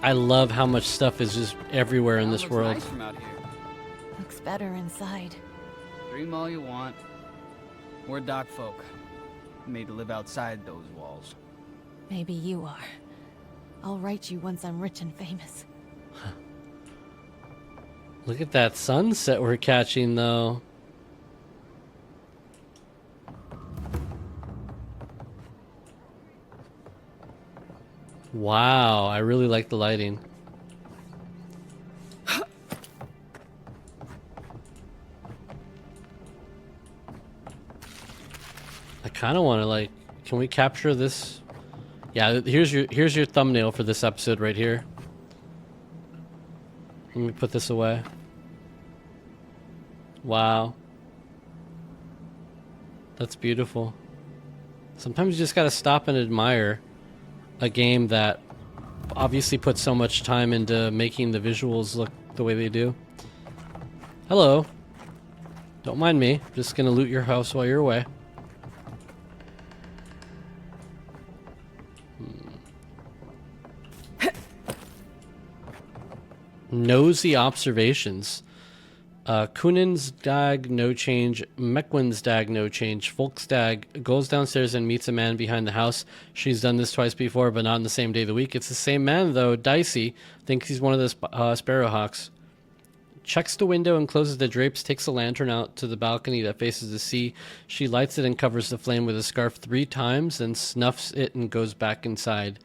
I love how much stuff is just everywhere in this world. Nice from out here. Looks better inside. Dream all you want. We're dock folk, made to live outside those walls. Maybe you are. I'll write you once I'm rich and famous. Look at that sunset we're catching, though. Wow, I really like the lighting. I kind of want to like, can we capture this? Yeah, here's your thumbnail for this episode right here. Let me put this away. Wow. That's beautiful. Sometimes you just gotta stop and admire a game that obviously puts so much time into making the visuals look the way they do. Hello. Don't mind me. Just gonna loot your house while you're away. Nosy observations. Kunen's dag, no change. Mekwin's dag, no change. Folk's dag goes downstairs and meets a man behind the house. She's done this twice before, but not on the same day of the week. It's the same man, though. Dicey thinks he's one of the Sparrowhawks. Checks the window and closes the drapes, takes a lantern out to the balcony that faces the sea. She lights it and covers the flame with a scarf 3 times, then snuffs it and goes back inside.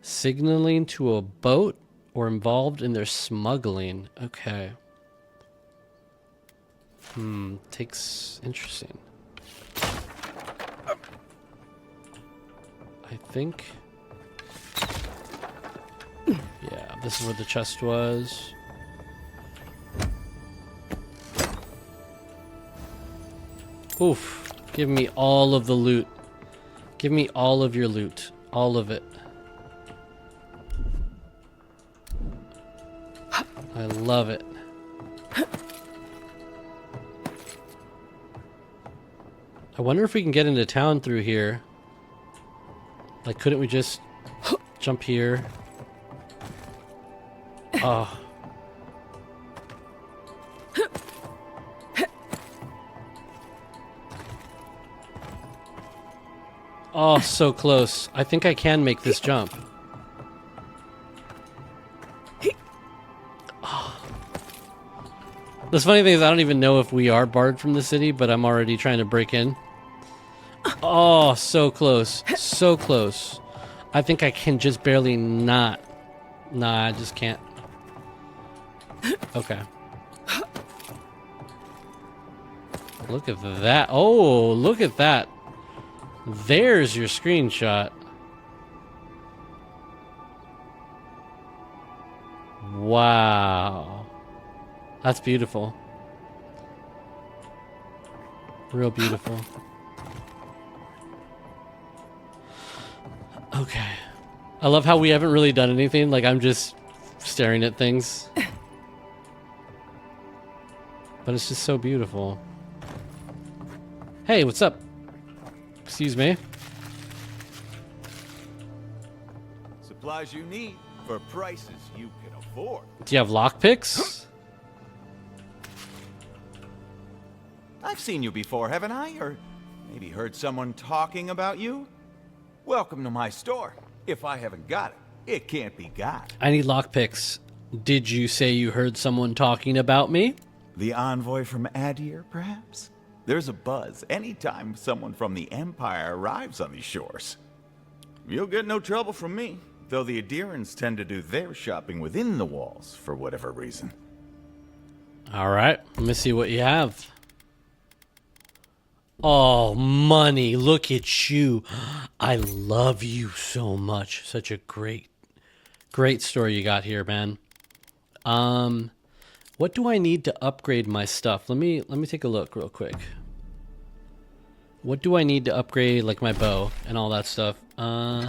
Signaling to a boat or involved in their smuggling. Okay. Takes... Interesting. I think... Yeah, this is where the chest was. Oof. Give me all of the loot. Give me all of your loot. All of it. I love it. I wonder if we can get into town through here. Like, couldn't we just jump here? Oh. Oh, so close. I think I can make this jump. Oh. The funny thing is I don't even know if we are barred from the city, but I'm already trying to break in. Oh, so close. So close. I think I can just barely not. Nah, I just can't. Okay. Look at that. Oh, look at that. There's your screenshot. Wow. That's beautiful. Real beautiful. Okay. I love how we haven't really done anything. Like, I'm just staring at things. But it's just so beautiful. Hey, what's up? Excuse me. Supplies you need for prices you can afford. Do you have lockpicks? I've seen you before, haven't I? Or maybe heard someone talking about you? Welcome to my store. If I haven't got it, it can't be got. I need lockpicks. Did you say you heard someone talking about me? The envoy from Adir, perhaps? There's a buzz anytime someone from the Empire arrives on these shores. You'll get no trouble from me, though the Adirans tend to do their shopping within the walls for whatever reason. All right, let me see what you have. Oh, money, look at you. I love you so much. Such a great story you got here, man. What do I need to upgrade my stuff? Let me take a look real quick. What do I need to upgrade, like my bow and all that stuff? My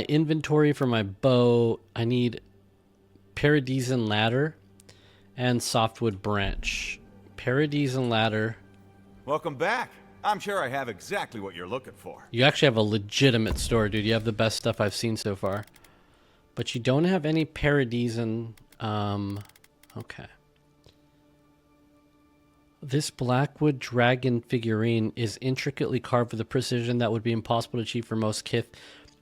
inventory for my bow, I need Paradisian ladder and softwood branch. Paradisian ladder. Welcome back. I'm sure I have exactly what you're looking for. You actually have a legitimate store, dude. You have the best stuff I've seen so far. But you don't have any Paradisian... Okay. This Blackwood dragon figurine is intricately carved with a precision that would be impossible to achieve for most kith.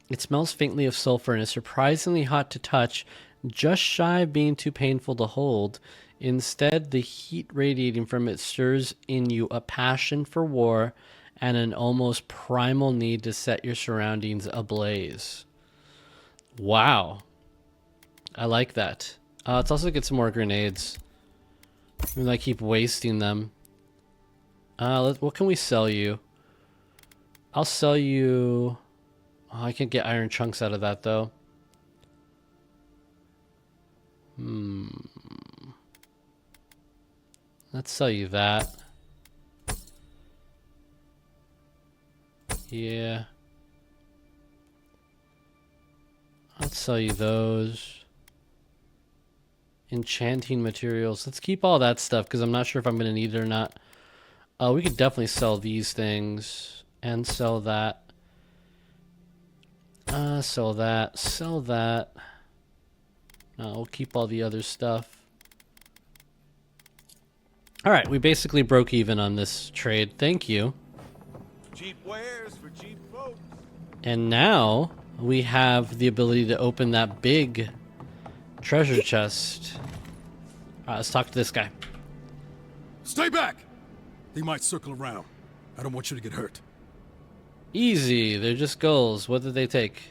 It smells faintly of sulfur and is surprisingly hot to touch, just shy of being too painful to hold. Instead, the heat radiating from it stirs in you a passion for war and an almost primal need to set your surroundings ablaze. Wow. I like that. Let's also get some more grenades. I keep wasting them. What can we sell you? I'll sell you... Oh, I can get iron chunks out of that, though. Let's sell you that. Yeah. Let's sell you those. Enchanting materials. Let's keep all that stuff because I'm not sure if I'm going to need it or not. We could definitely sell these things and sell that. Sell that. Sell that. We'll keep all the other stuff. All right, we basically broke even on this trade. Thank you. Cheap wares for cheap folks. And now we have the ability to open that big treasure chest. All right, let's talk to this guy. Stay back! They might circle around. I don't want you to get hurt. Easy, they're just gulls. What did they take?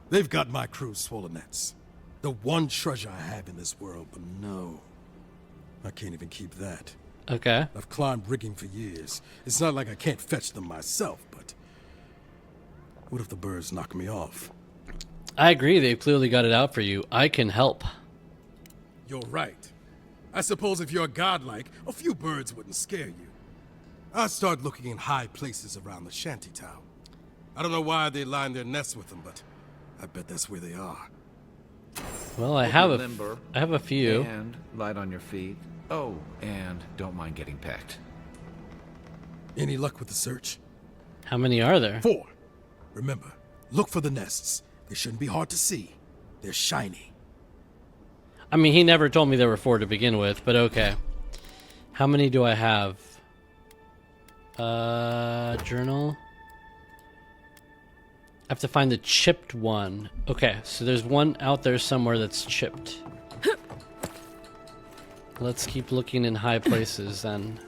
They've got my crew's swollen nets. The one treasure I have in this world, but no. I can't even keep that. Okay. I've climbed rigging for years. It's not like I can't fetch them myself, but... what if the birds knock me off? I agree, they've clearly got it out for you. I can help. You're right. I suppose if you're godlike, a few birds wouldn't scare you. I'd start looking in high places around the Shantytown. I don't know why they line their nests with them, but I bet that's where they are. Well, I have a few. And light on your feet. Oh, and don't mind getting pecked. Any luck with the search? How many are there? 4. Remember, look for the nests. They shouldn't be hard to see. They're shiny. I mean, he never told me there were 4 to begin with, but okay. How many do I have? Journal. I have to find the chipped one. Okay, so there's one out there somewhere that's chipped. Let's keep looking in high places then.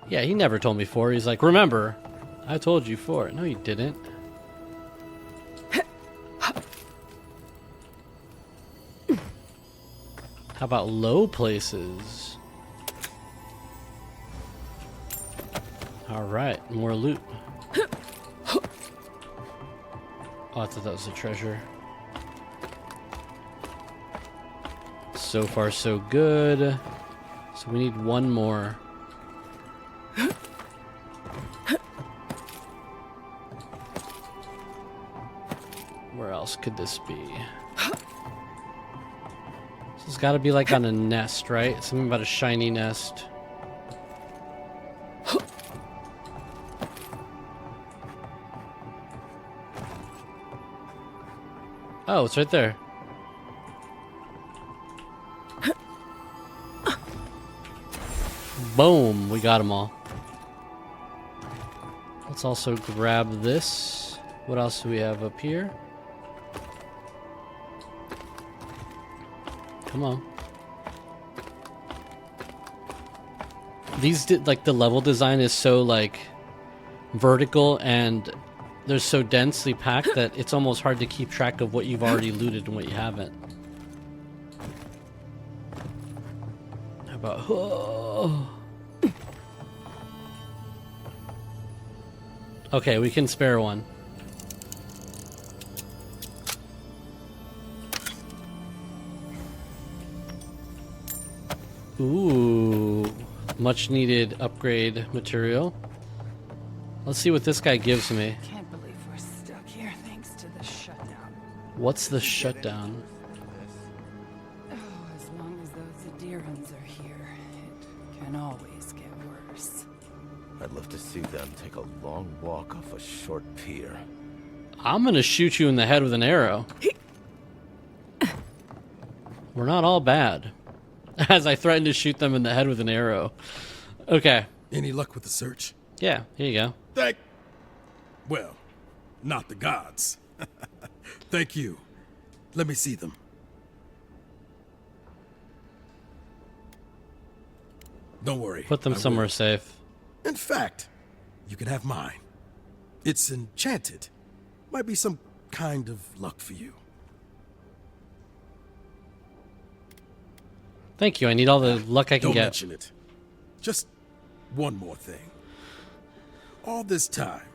Yeah, he never told me 4. He's like, remember, I told you 4. No, you didn't. How about low places? Alright, more loot. Oh, I thought that was a treasure. So far, so good. So we need one more. Where else could this be? This has got to be like on a nest, right? Something about a shiny nest. Oh, it's right there. Boom, we got them all. Let's also grab this. What else do we have up here? Come on. These like the level design is so like vertical and they're so densely packed that it's almost hard to keep track of what you've already looted and what you haven't. How about... Oh. Okay, we can spare one. Ooh, much needed upgrade material. Let's see what this guy gives me. Can't believe we're stuck here thanks to the shutdown. What's the shutdown? Oh, as long as those Adherans are here, it can always get worse. I'd love to see them take a long walk off a short pier. I'm gonna shoot you in the head with an arrow. We're not all bad. As I threaten to shoot them in the head with an arrow. Okay. Any luck with the search? Yeah, here you go. Well, not the gods. Thank you. Let me see them. Don't worry. Put them somewhere safe. In fact, you can have mine. It's enchanted. Might be some kind of luck for you. Thank you. I need all the luck I can Don't get. mention it. Just one more thing. All this time,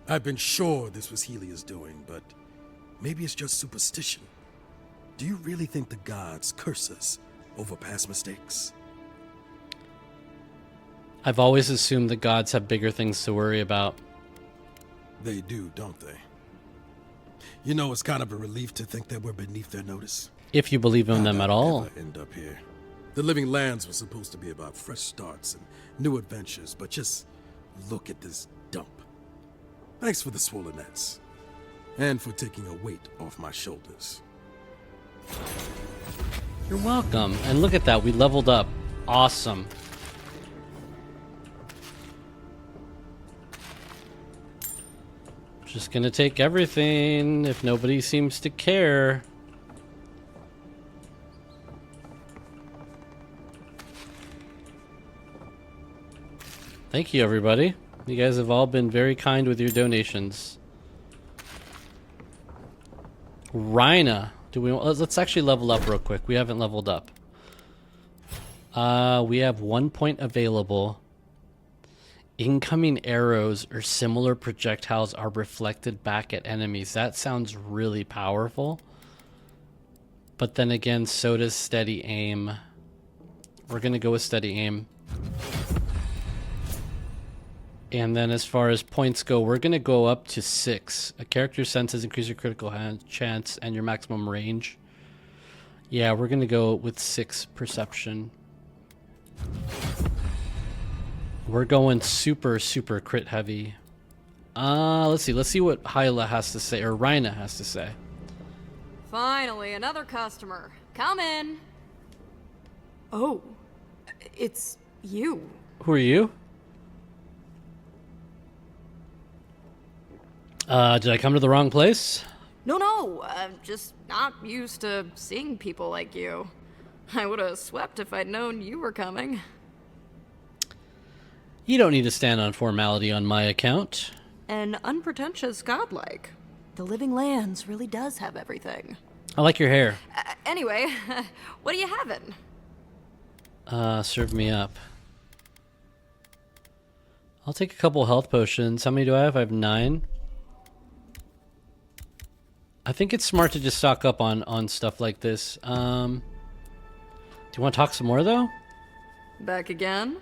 I've been sure this was Helia's doing, but maybe it's just superstition. Do you really think the gods curse us over past mistakes? I've always assumed the gods have bigger things to worry about. They do, don't they? You know, it's kind of a relief to think that we're beneath their notice. If you believe in them at all. Never end up here. The Living Lands was supposed to be about fresh starts and new adventures, but just look at this dump. Thanks for the swollen nets. and for taking a weight off my shoulders. You're welcome. And look at that, we leveled up. Awesome. Just gonna take everything if nobody seems to care. Thank you, everybody. You guys have all been very kind with your donations. Rhina. Let's actually level up real quick. We haven't leveled up. We have 1 point available. Incoming arrows or similar projectiles are reflected back at enemies. That sounds really powerful. But then again, so does steady aim. We're gonna go with steady aim. And then as far as points go, we're going to go up to 6. A character's senses increase your critical chance and your maximum range. Yeah, we're going to go with 6 perception. We're going super, super crit heavy. Let's see. Let's see what Hyla has to say, or Rhina has to say. Finally, another customer. Come in. Oh, it's you. Who are you? Did I come to the wrong place? No, I'm just not used to seeing people like you. I would have swept if I'd known you were coming. You don't need to stand on formality on my account. An unpretentious godlike. The Living Lands really does have everything. I like your hair. Anyway, what are you having? Serve me up. I'll take a couple health potions. How many do I have? I have 9. I think it's smart to just stock up on stuff like this. Do you want to talk some more, though? Back again?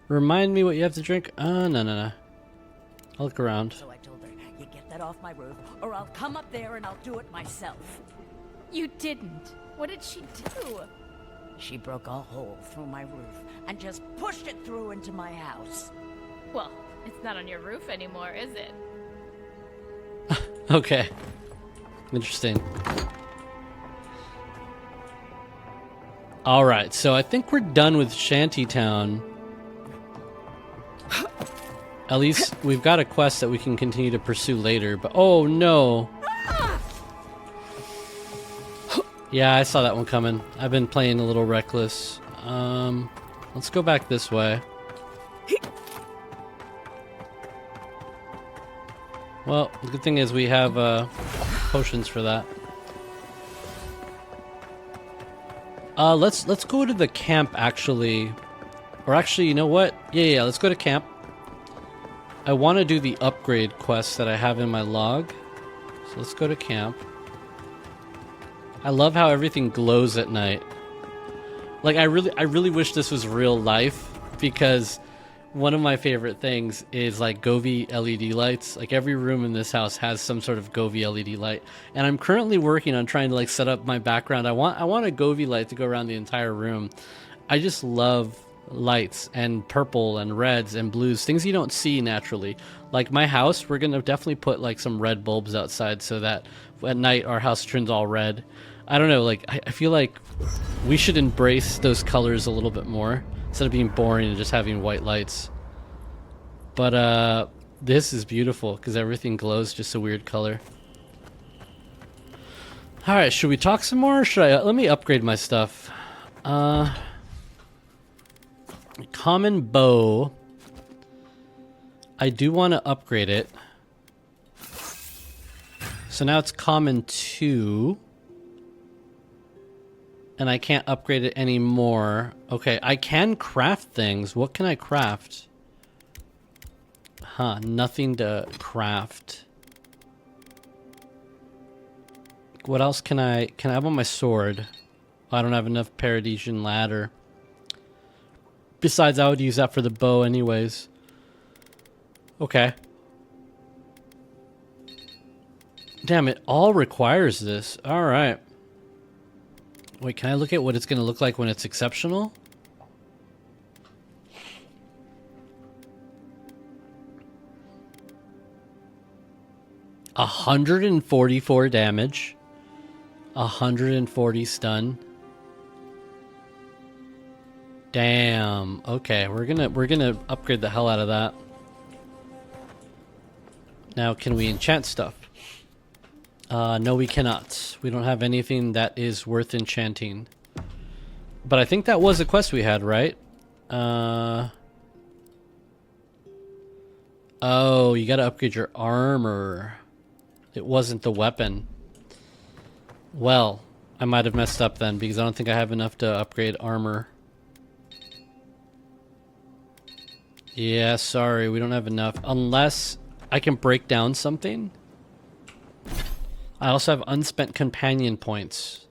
Remind me what you have to drink? No. I'll look around. So I told her, you get that off my roof, or I'll come up there and I'll do it myself. You didn't. What did she do? She broke a hole through my roof and just pushed it through into my house. Well, it's not on your roof anymore, is it? Okay. Interesting. Alright, so I think we're done with Shantytown. At least we've got a quest that we can continue to pursue later, but oh no! Yeah, I saw that one coming. I've been playing a little reckless. Let's go back this way. Well, the good thing is we have potions for that. Let's go to the camp actually. Or actually, you know what? Yeah, let's go to camp. I want to do the upgrade quest that I have in my log. So let's go to camp. I love how everything glows at night. Like I really wish this was real life, because one of my favorite things is like Govee LED lights. Like every room in this house has some sort of Govee LED light, and I'm currently working on trying to like set up my background. I want a Govee light to go around the entire room. I just love lights and purple and reds and blues, things you don't see naturally. Like my house, we're gonna definitely put like some red bulbs outside so that at night our house turns all red. I don't know, like I feel like we should embrace those colors a little bit more instead of being boring and just having white lights. But this is beautiful because everything glows just a weird color. All right, should we talk some more? Or should I? Let me upgrade my stuff. Common bow. I do want to upgrade it. So now it's common 2. And I can't upgrade it anymore. Okay, I can craft things. What can I craft? Nothing to craft. What else can I have on my sword? I don't have enough Paradisian ladder. Besides, I would use that for the bow anyways. Okay. Damn, it all requires this. Alright. Wait, can I look at what it's going to look like when it's exceptional? 144 damage. 140 stun. Damn. Okay, we're gonna upgrade the hell out of that. Now, can we enchant stuff? No, we cannot. We don't have anything that is worth enchanting. But I think that was a quest we had, right? Oh, you gotta upgrade your armor. It wasn't the weapon. Well, I might have messed up then, because I don't think I have enough to upgrade armor. Yeah, sorry, we don't have enough. Unless I can break down something. I also have unspent companion points.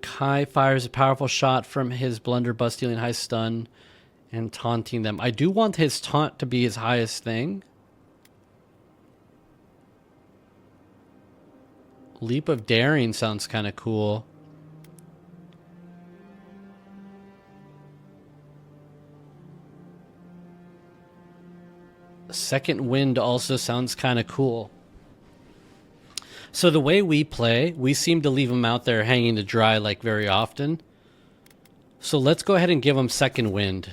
Kai fires a powerful shot from his blunderbuss, dealing high stun and taunting them. I do want his taunt to be his highest thing. Leap of Daring sounds kind of cool. Second Wind also sounds kind of cool. So the way we play, we seem to leave them out there hanging to dry like very often. So let's go ahead and give them Second Wind.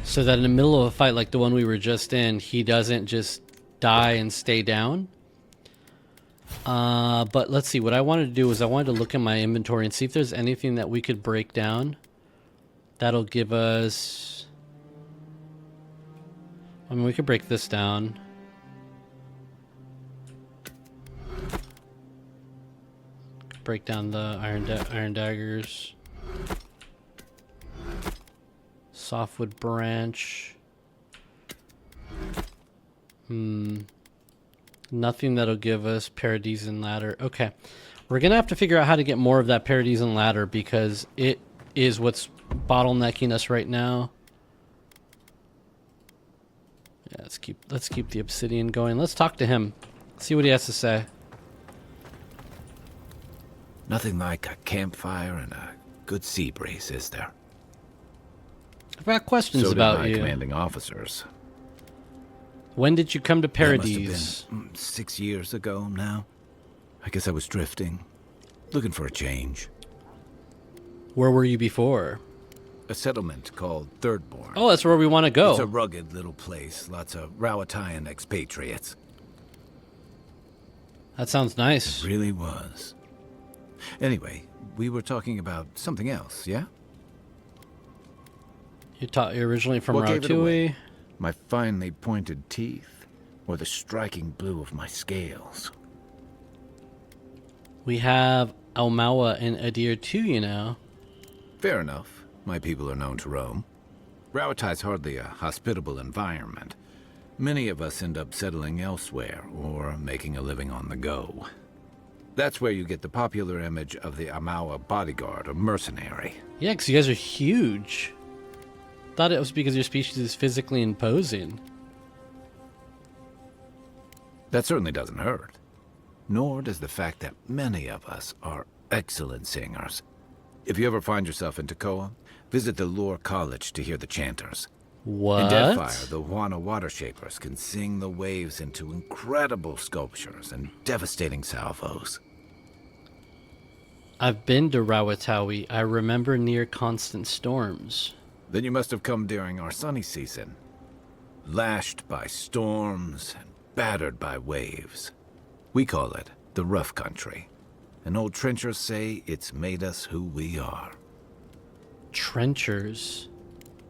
So that in the middle of a fight like the one we were just in, he doesn't just die and stay down. But let's see, what I wanted to do is I wanted to look in my inventory and see if there's anything that we could break down. That'll give us... I mean, we could break this down. Break down the iron daggers. Softwood branch. Nothing that'll give us Paradisian ladder. Okay. We're going to have to figure out how to get more of that Paradisian ladder because it is what's bottlenecking us right now. Yeah, let's keep the obsidian going. Let's talk to him. See what he has to say. Nothing like a campfire and a good sea breeze, is there? I've got questions so about did my you. commanding officers. When did you come to Paradise? That must have been 6 years ago now. I guess I was drifting, looking for a change. Where were you before? A settlement called Thirdborn. Oh, that's where we want to go. It's a rugged little place. Lots of Rawatayan expatriates. That sounds nice. It really was. Anyway, we were talking about something else, yeah? You're originally from What gave it Rautui? away? My finely pointed teeth, or the striking blue of my scales? We have Almawa and Adir too, you know. Fair enough. My people are known to roam. Rawatai's hardly a hospitable environment. Many of us end up settling elsewhere, or making a living on the go. That's where you get the popular image of the Amawa bodyguard or mercenary. Yeah, because you guys are huge. Thought it was because your species is physically imposing. That certainly doesn't hurt. Nor does the fact that many of us are excellent singers. If you ever find yourself in Tekoa, visit the Lore College to hear the chanters. What? In Deadfire, the Wana Water Shapers can sing the waves into incredible sculptures and devastating salvos. I've been to Rawatawi. I remember near constant storms. Then you must have come during our sunny season. Lashed by storms and battered by waves. We call it the rough country. And old trenchers say it's made us who we are. Trenchers?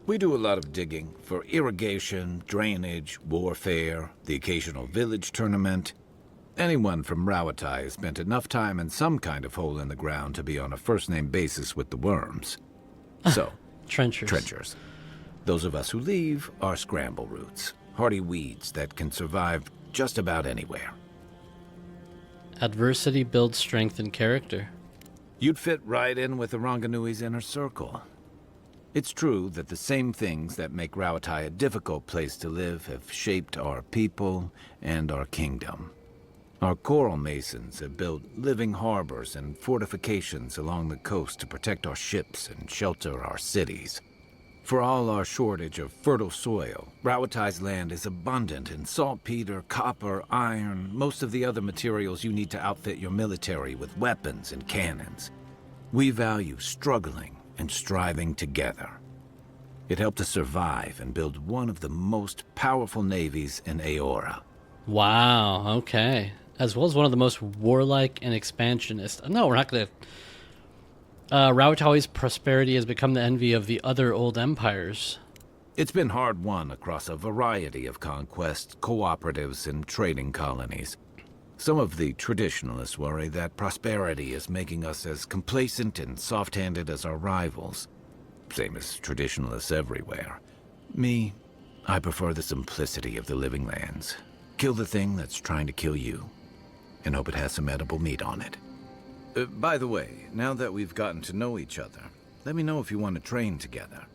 We do a lot of digging for irrigation, drainage, warfare, the occasional village tournament. Anyone from Rawatai has spent enough time in some kind of hole in the ground to be on a first-name basis with the worms. So, trenchers. Those of us who leave are scramble roots, hardy weeds that can survive just about anywhere. Adversity builds strength and character. You'd fit right in with the Ranganui's inner circle. It's true that the same things that make Rawatai a difficult place to live have shaped our people and our kingdom. Our coral masons have built living harbors and fortifications along the coast to protect our ships and shelter our cities. For all our shortage of fertile soil, Rowatai's land is abundant in saltpeter, copper, iron, most of the other materials you need to outfit your military with weapons and cannons. We value struggling and striving together. It helped us survive and build one of the most powerful navies in Aora. Wow, okay. As well as one of the most warlike and expansionist. No, we're not going to... Rowatai's prosperity has become the envy of the other old empires. It's been hard won across a variety of conquests, cooperatives, and trading colonies. Some of the traditionalists worry that prosperity is making us as complacent and soft-handed as our rivals. Same as traditionalists everywhere. Me, I prefer the simplicity of the living lands. Kill the thing that's trying to kill you, and hope it has some edible meat on it. By the way, now that we've gotten to know each other, let me know if you want to train together.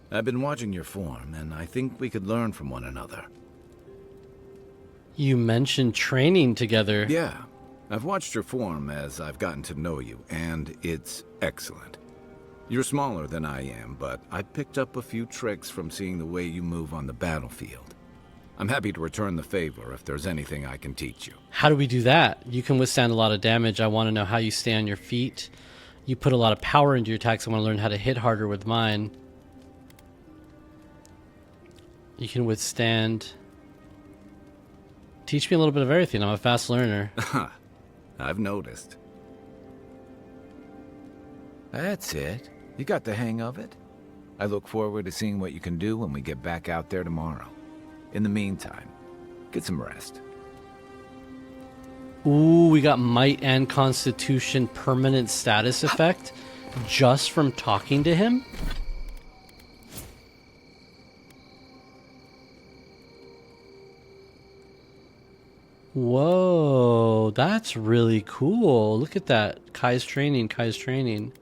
I've been watching your form, and I think we could learn from one another. You mentioned training together. Yeah, I've watched your form as I've gotten to know you, and it's excellent. You're smaller than I am, but I picked up a few tricks from seeing the way you move on the battlefield. I'm happy to return the favor if there's anything I can teach you. How do we do that? You can withstand a lot of damage. I want to know how you stay on your feet. You put a lot of power into your attacks. I want to learn how to hit harder with mine. You can withstand... Teach me a little bit of everything. I'm a fast learner. I've noticed. That's it. You got the hang of it. I look forward to seeing what you can do when we get back out there tomorrow. In the meantime, get some rest. Ooh, we got Might and Constitution permanent status effect just from talking to him? Whoa, that's really cool. Look at that. Kai's training, Kai's training.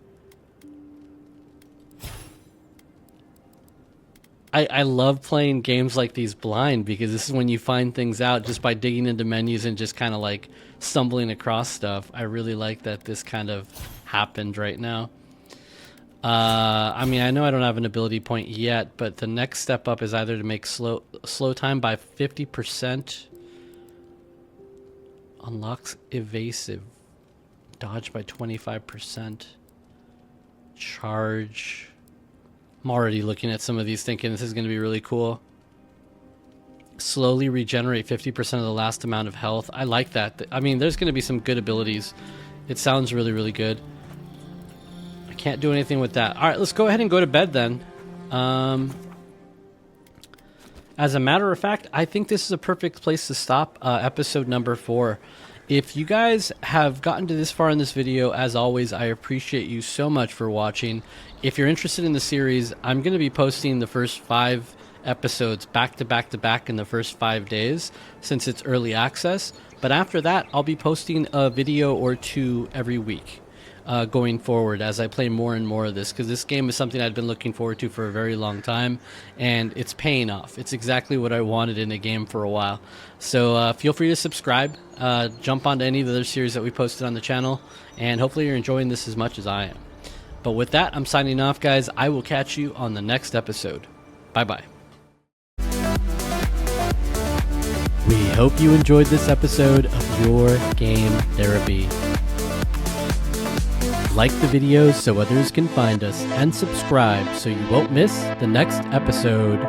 I love playing games like these blind because this is when you find things out just by digging into menus and just kind of like stumbling across stuff. I really like that this kind of happened right now. I mean, I know I don't have an ability point yet, but the next step up is either to make slow time by 50%. Unlocks evasive. Dodge by 25%. Charge. I'm already looking at some of these thinking this is going to be really cool. Slowly regenerate 50% of the last amount of health. I like that. I mean, there's going to be some good abilities. It sounds really, really good. I can't do anything with that. All right, let's go ahead and go to bed then. As a matter of fact, I think this is a perfect place to stop episode number 4. If you guys have gotten to this far in this video, as always, I appreciate you so much for watching. If you're interested in the series, I'm going to be posting the first 5 episodes back to back to back in the first 5 days since it's early access. But after that, I'll be posting a video or 2 every week going forward as I play more and more of this, because this game is something I've been looking forward to for a very long time, and it's paying off. It's exactly what I wanted in a game for a while. So feel free to subscribe, jump onto any of the other series that we posted on the channel, and hopefully you're enjoying this as much as I am. But with that, I'm signing off, guys. I will catch you on the next episode. Bye-bye. We hope you enjoyed this episode of Your Game Therapy. Like the videos so others can find us, and subscribe so you won't miss the next episode.